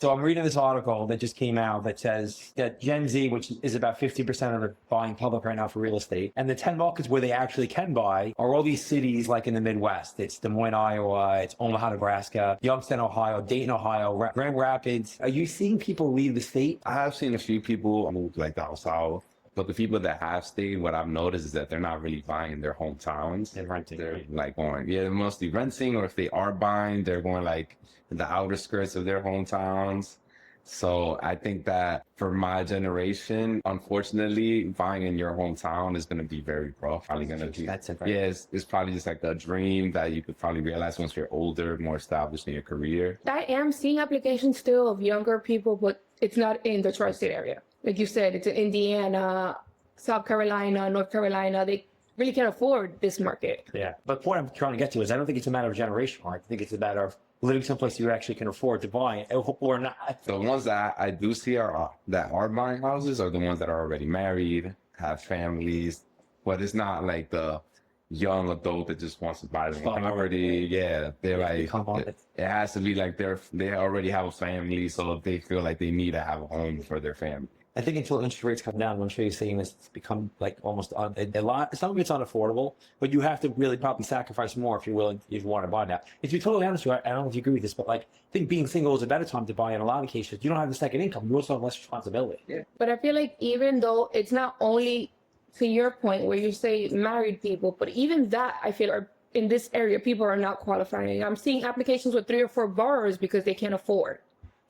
So I'm reading this article that just came out that says that Gen Z, which is about 50% of the buying public right now for real estate, and the 10 markets where they actually can buy are all these cities like in the Midwest. It's Des Moines, Iowa, it's Omaha, Nebraska, Youngstown, Ohio, Dayton, Ohio, Grand Rapids. Are you seeing people leave the state? I have seen a few people move like down south, but the people that have stayed, what I've noticed is that they're not really buying their hometowns. And renting. They're like going, yeah, they're mostly renting, or if they are buying, they're going like in the outer skirts of their hometowns. So I think that for my generation, unfortunately, buying in your hometown is going to be very rough. Probably going to be, expensive, right? yeah, it's probably just like a dream that you could probably realize once you're older, more established in your career. I am seeing applications still of younger people, but it's not in the tri-state area. Like you said, it's in Indiana, South Carolina, North Carolina. They really can't afford this market. Yeah. But the point I'm trying to get to is I don't think it's a matter of generation, Mark. I think it's a matter of living someplace you actually can afford to buy or not. The ones that I do see that are buying houses are the ones that are already married, have families, but it's not like the young adult that just wants to buy the property. Yeah, they're like, Come on. it has to be like they already have a family, so they feel like they need to have a home for their family. I think until interest rates come down, I'm sure you're seeing this become like almost a lot. Some of it's unaffordable, but you have to really probably sacrifice more if you're willing, if you want to buy now. If you're totally honest with you, I don't know if you agree with this, but like, I think being single is a better time to buy in a lot of cases. You don't have the second income. You also have less responsibility. Yeah. But I feel like even though it's not only to your point where you say married people, but even that I feel are in this area, people are not qualifying. I'm seeing applications with 3 or 4 borrowers because they can't afford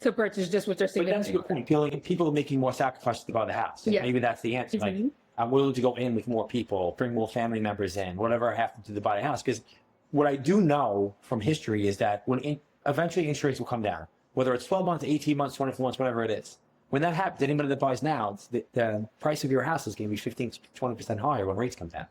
to purchase just with their But that's a good significant. point. People are making more sacrifices to buy the house. Yeah. Maybe that's the answer. Like, Mhm. I'm willing to go in with more people, bring more family members in, whatever I have to do to buy a house. Because what I do know from history is that eventually interest rates will come down, whether it's 12 months, 18 months, 24 months, whatever it is. When that happens, anybody that buys now, the price of your house is going to be 15 to 20% higher when rates come down.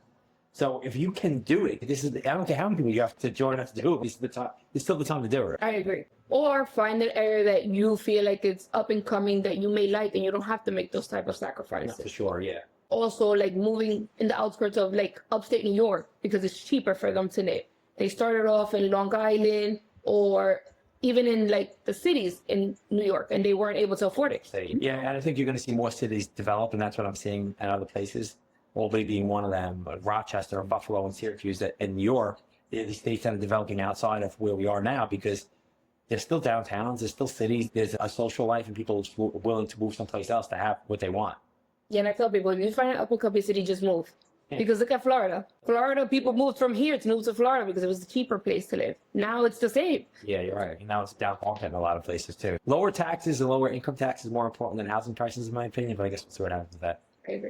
So if you can do it, I don't care how many people you have to join us to do it. This is the time. It's still the time to do it. I agree. Or find an area that you feel like it's up and coming that you may like and you don't have to make those type of Yeah, sacrifices. for sure. Yeah. Also, like moving in the outskirts of like upstate New York because it's cheaper for them to live. They started off in Long Island or even in like the cities in New York and they weren't able to afford it. Yeah, and I think you're going to see more cities develop, and that's what I'm seeing in other places. Albany being one of them, but Rochester, Buffalo, and Syracuse, that in New York, the states that are developing outside of where we are now, because there's still downtowns, there's still cities, there's a social life, and people are willing to move someplace else to have what they want. Yeah, and I tell people, if you find an up and coming city, just move. Because look at Florida. Florida, people moved from here to move to Florida because it was a cheaper place to live. Now it's the same. Yeah, you're right. And now it's down market in a lot of places too. Lower taxes and lower income tax is more important than housing prices, in my opinion. But I guess we'll see what happens with that. I agree.